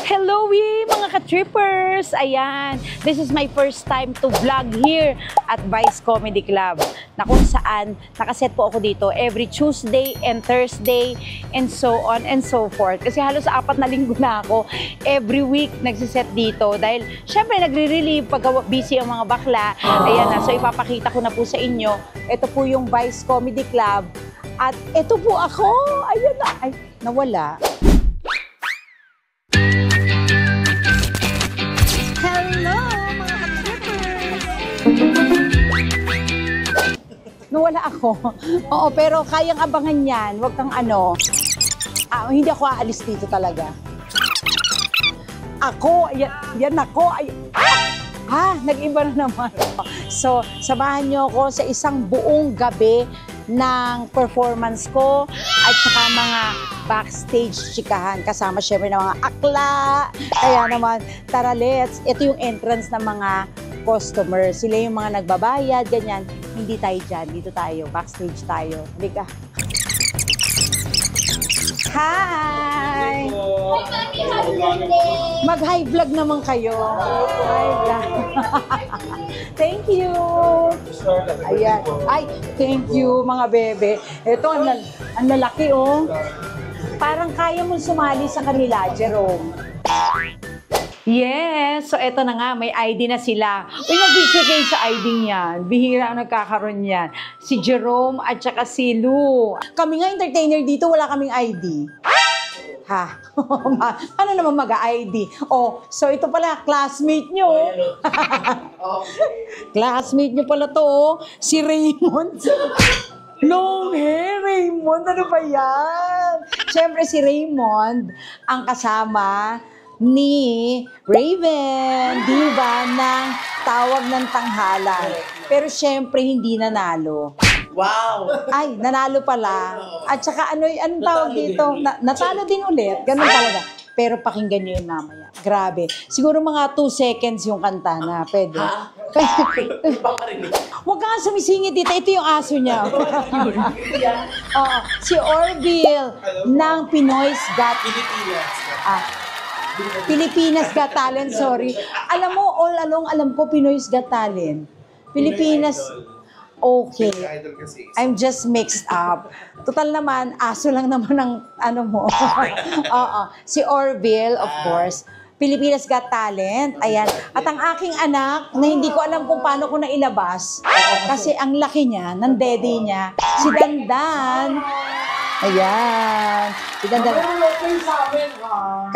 Hello mga ka-trippers! Ayan, this is my first time to vlog here at Vice Comedy Club na kung saan nakaset po ako dito every Tuesday and Thursday and so on and so forth. Kasi halos 4 na linggo na ako every week nagsiset dito dahil syempre nagre-relieve pag busy ang mga bakla. Ayan na, so ipapakita ko na po sa inyo. Ito po yung Vice Comedy Club at ito po ako. Ayan na, ay, nawala. Nawala ako. Oo, pero kayang abangan yan. Huwag kang ano. Hindi ako aalis dito talaga. Ako, yan ako. Nag-iba na naman. So, samahan niyo ako sa isang buong gabi ng performance ko at saka mga backstage chikahan. Kasama syempre ng mga akla. Kaya naman, tara let's. Ito yung entrance ng mga customers. Sila yung mga nagbabayad, ganyan. Hindi tayo dyan. Dito tayo. Backstage tayo. Halika. Hi! Mag-high vlog naman kayo. Hi vlog. Thank you. Ayan. Ay, thank you mga bebe. Ito, ang lalaki oh. Parang kaya mong sumali sa kanila, Jerome. Yes! So, eto na nga, may ID na sila. Uy, mag-picture kayo sa ID niyan. Bihira ang nagkakaroon yan. Si Jerome at saka si Lou. Kami nga entertainer dito, wala kaming ID. Ha? Ano naman mag-ID? Oh, so ito pala, classmate nyo. Classmate nyo pala to, oh. Si Raymond. Long hair, Raymond. Ano ba yan? Siyempre, si Raymond ang kasama ni Raven, diba, ng Tawag ng Tanghalan. Pero syempre, hindi nanalo. Wow! Ay, nanalo pala. At saka, anong tawag dito? Natalo din ulit. Ganun talaga. Pero pakinggan nyo yun mamaya. Grabe. Siguro mga 2 seconds yung kanta na pwede. Ha? Huwag ka nga sumisingit dito. Ito yung aso niya. Oo. Si Orville ng Pinoy's Got Pilipinas Got Talent, sorry. Alam mo, all along alam ko Pinoy's Got Talent. Pilipinas. Okay. I'm just mixed up. Total naman, aso lang naman ang ano mo. Oo. Si Orville, of course. Pilipinas Got Talent. Ayan. At ang aking anak, na hindi ko alam kung paano ko na ilabas. Kasi ang laki niya, ng daddy niya, si Dandan. Ayan. Si Dandan.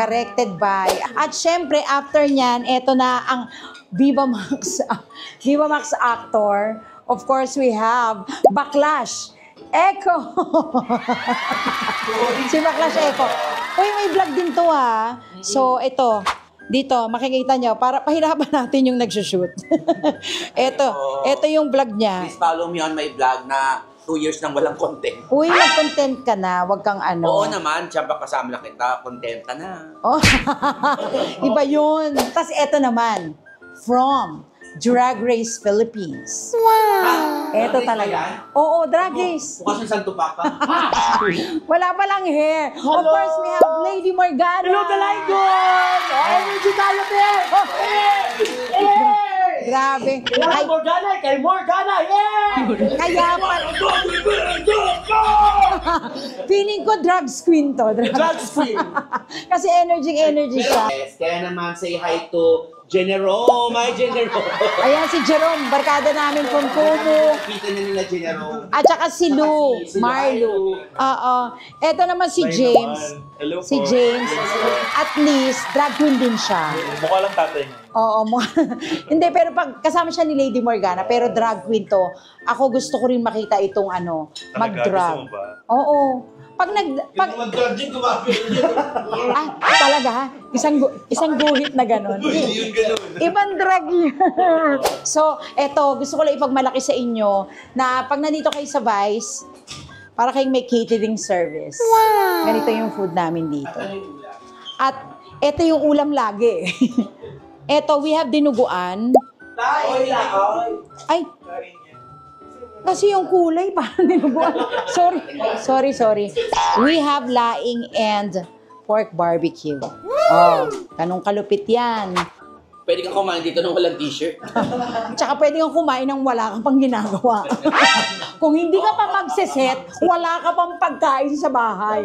Corrected by. At syempre, after nyan, eto na ang Viva Max actor. Of course, we have Backlash Echo. Si Backlash Echo. Uy, may vlog din to ha. So, ito. Dito, makikita nyo. Para pahirapan natin yung nagsushoot. Ito yung vlog niya. Please follow me on my vlog na 2 years nang walang content. Uy, mag-content ka na. Huwag kang ano. Oo naman, siyempre kasama na kita, content ka na. Oh, iba yun. Tapos ito naman, from Drag Race Philippines. Wow! Ito talaga. Oo, Drag Race. Bukas ng Santo Papa. Wala pa lang hair. Hello. Of course, we have Lady Morgana. Hello, Dalagon! Energy tayo, Ben! Grabe. Kay Morgana, kay Morgana, yeah! Kaya pa. Feeling ko drugs queen to. Drugs queen. Kasi energy siya. Yes, kaya naman say hi to Generome, my Generome. Ayan si Jerome, barkada namin from Kumu. Kita na nila Generome. At saka si Lou, Marlo. Oo. Eto naman si James. Hello Si po. James. At least, drag queen din siya. Mukha lang tatay niya. Oo. Hindi, pero pag kasama siya ni Lady Morgana, pero drag queen to, ako gusto ko rin makita itong mag-drag. Gusto mo ba? Oo. Mag-drag din, kumapit. Talaga ha? Isang guhit na gano'n. Hindi yun ganun. Ibang drag yun. So, eto, gusto ko lang ipagmalaki sa inyo na pag nandito kayo sa Vice, para kayong may catering service. Wow! Ganito yung food namin dito. At eto yung ulam lagi. Eto, we have dinuguan. Ay! Kasi yung kulay, parang dinuguan. Sorry. We have laing and pork barbecue. Oh, ganun kalupit yan. Pwede kang kumain dito ng walang t-shirt. Tsaka pwede kang kumain ng wala kang pang ginagawa. Kung hindi ka pa magsiset, wala ka pang pagkain sa bahay.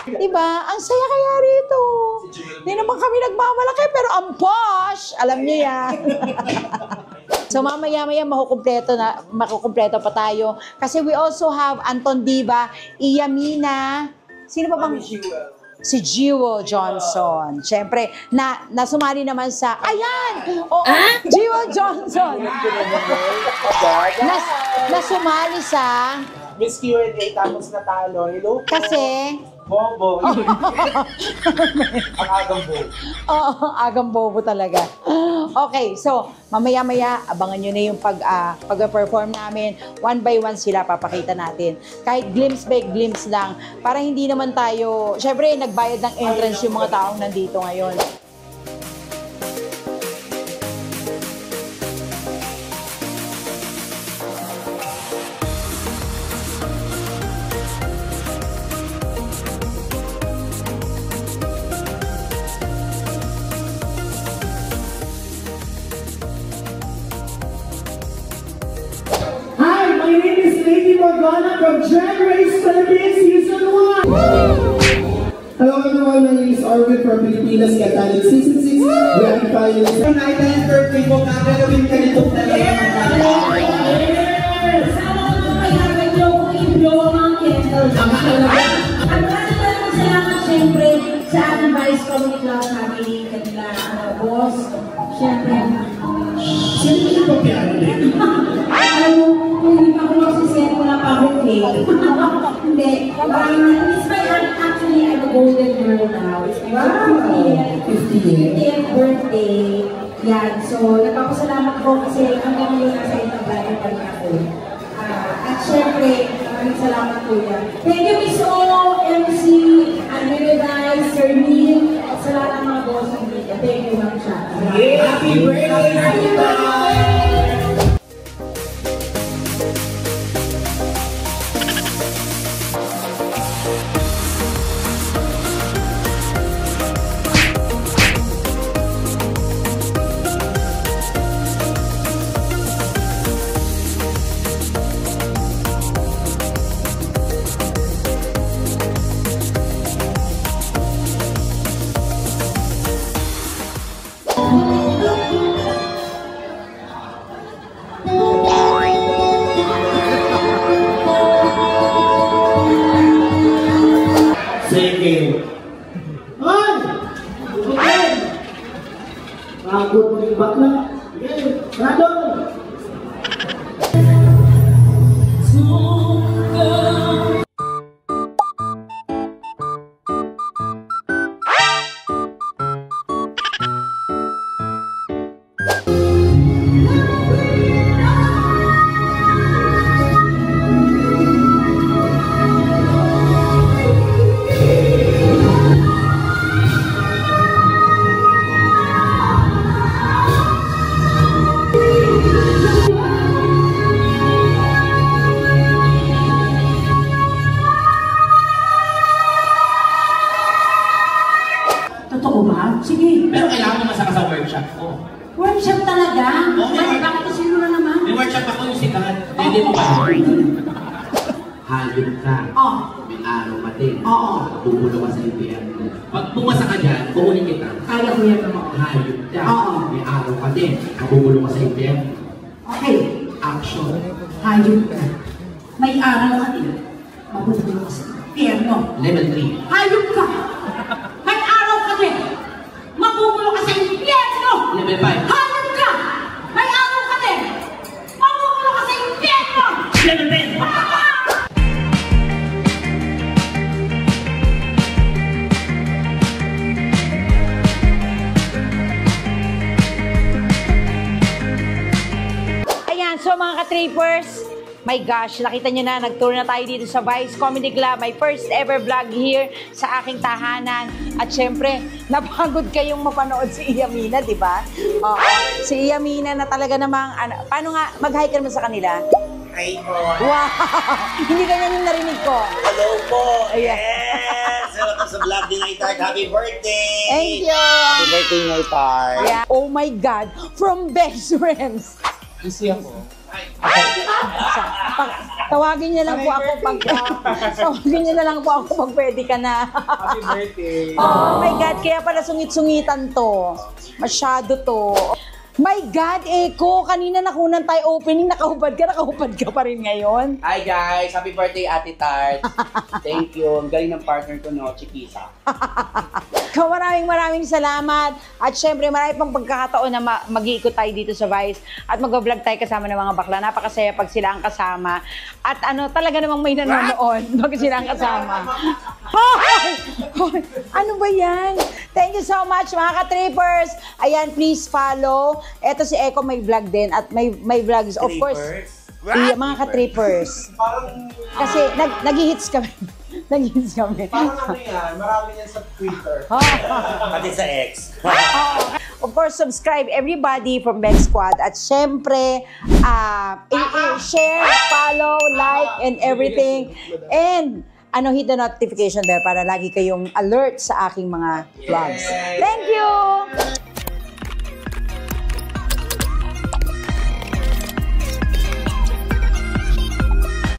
Diba? Ang saya kaya rito. Hindi naman kami nagmamalaki, pero ang posh! Alam niyo yan. So mamaya-maya makukumpleto pa tayo. Kasi we also have Anton Diva, Iyamina, sino pa bang? Si Jiwo Johnson. Siyempre, nasumali naman sa, ayan! Oh, Jiwo Johnson! Nasumali sa, Miss Q&A tapos natalo. Hello po. kasi, Bobo. Ang agang bobo. oo, agang bobo talaga. Okay, so, mamaya-maya, abangan nyo na yung pag-perform namin. One by one sila, papakita natin. Kahit glimpse by glimpse lang, para hindi naman tayo, syempre, nagbayad ng entrance yung mga taong nandito ngayon. Hi, my name is Lady Morgana from Drag Race Philippines Season 1. Hello everyone, my name is Arvin from Pilipinas Got Talent Season 6. We are finalists. Tonight na yung birthday mo, gagawin ka nito talaga. Sama ko ng payagan niyo kung i-blow ang candle. At maraming salamat siyempre sa ating Vice Comedy Club namin kanila boss. Siyempre, Sino yung papayari din? alam mo, kung hindi pa ako magsiset, wala pa akong cake. Hindi. It's my actually, I'm a golden girl now. It's my 50th birthday. Yan. So, nagpapasalamat ko kasi hanggang ngayon nasa Itablado pa rin ako. At syempre, maraming salamat po yan. Thank you, Miss O, MC, Andrew, Sir Neil, at sa lahat ng mga boss ng media. Thank you, Ma'am Cha. Happy birthday, Happy birthday! Sige. Ay! Okay! Pagod mo yung bakla. Okay, Rado! Totoo ba? Sige. Pero kailangan mo masaka sa workshop ko. Workshop talaga? Oo, may Bakit sino na naman? May workshop ako yung sikat. Pwede mo ba? Hayop ka. Oh. May araw ka din. Oo. Bumulo ka sa impyerno. Pag pumasa ka dyan, kukunin kita. Kaya ko yan naman. Hayop ka. Oo. May araw ka din. Bumulo ka sa impyerno. Okay. Action. Hayop ka. May araw ka din. Mabubulo ka sa impyerno. Level 3. Hayop ka. May araw ka din. Mabubulo ka sa impyerno. Level 5. Hayop ka. May araw ka din. Mabubulo ka sa impyerno. Level 10. Ayan, so mga ka-trippers, my gosh, nakita nyo na, nag-tour na tayo dito sa Vice Comedy Club. My first ever vlog here sa aking tahanan. At syempre, napagod kayong mapanood si Iyamina, di ba? Oo, si Iyamina na talaga namang, paano nga, mag-hi ka naman sa kanila? Hi po. Wow! Hindi ganyan yung narinig ko. Hello po. Ayan. Yes. salamat sa vlog ni Naitart. Happy birthday! Thank you! Happy birthday, Naitart. Yeah. Oh my God, from best friends. Busy ako. Tawagin niyo lang po ako pag tawagin niyo na lang po ako pag pwede ka na. Happy birthday. Oh my God, kaya pala sungit-sungitan to. Masyado to. My God, Eko, kanina nakunan tayo opening, nakahubad ka pa rin ngayon. Hi guys! Happy birthday, Ate Tart. Thank you. Ang galing ng partner ko, no? Chiquisa. Maraming salamat. At syempre, marami pang pagkakataon na mag-iikot tayo dito sa Vice at mag-vlog tayo kasama ng mga bakla. Napakasaya pag sila ang kasama. At talaga namang may nanonood pag sila ang kasama. Hoy! Hoy! Ano ba yan? Thank you so much, mga ka-trippers. Ayan, please follow. Eto si Eko may vlog din at may vlogs. Of course, iya, mga ka-trippers. Parang, Kasi nag-hits kami. Nag-hits kami. parang ano yan, marami yan sa Twitter. Pati sa ex. Of course, subscribe everybody from Beg Squad. At syempre, share, follow, like, and everything. And hit the notification bell para lagi kayong alert sa aking mga vlogs. Thank you!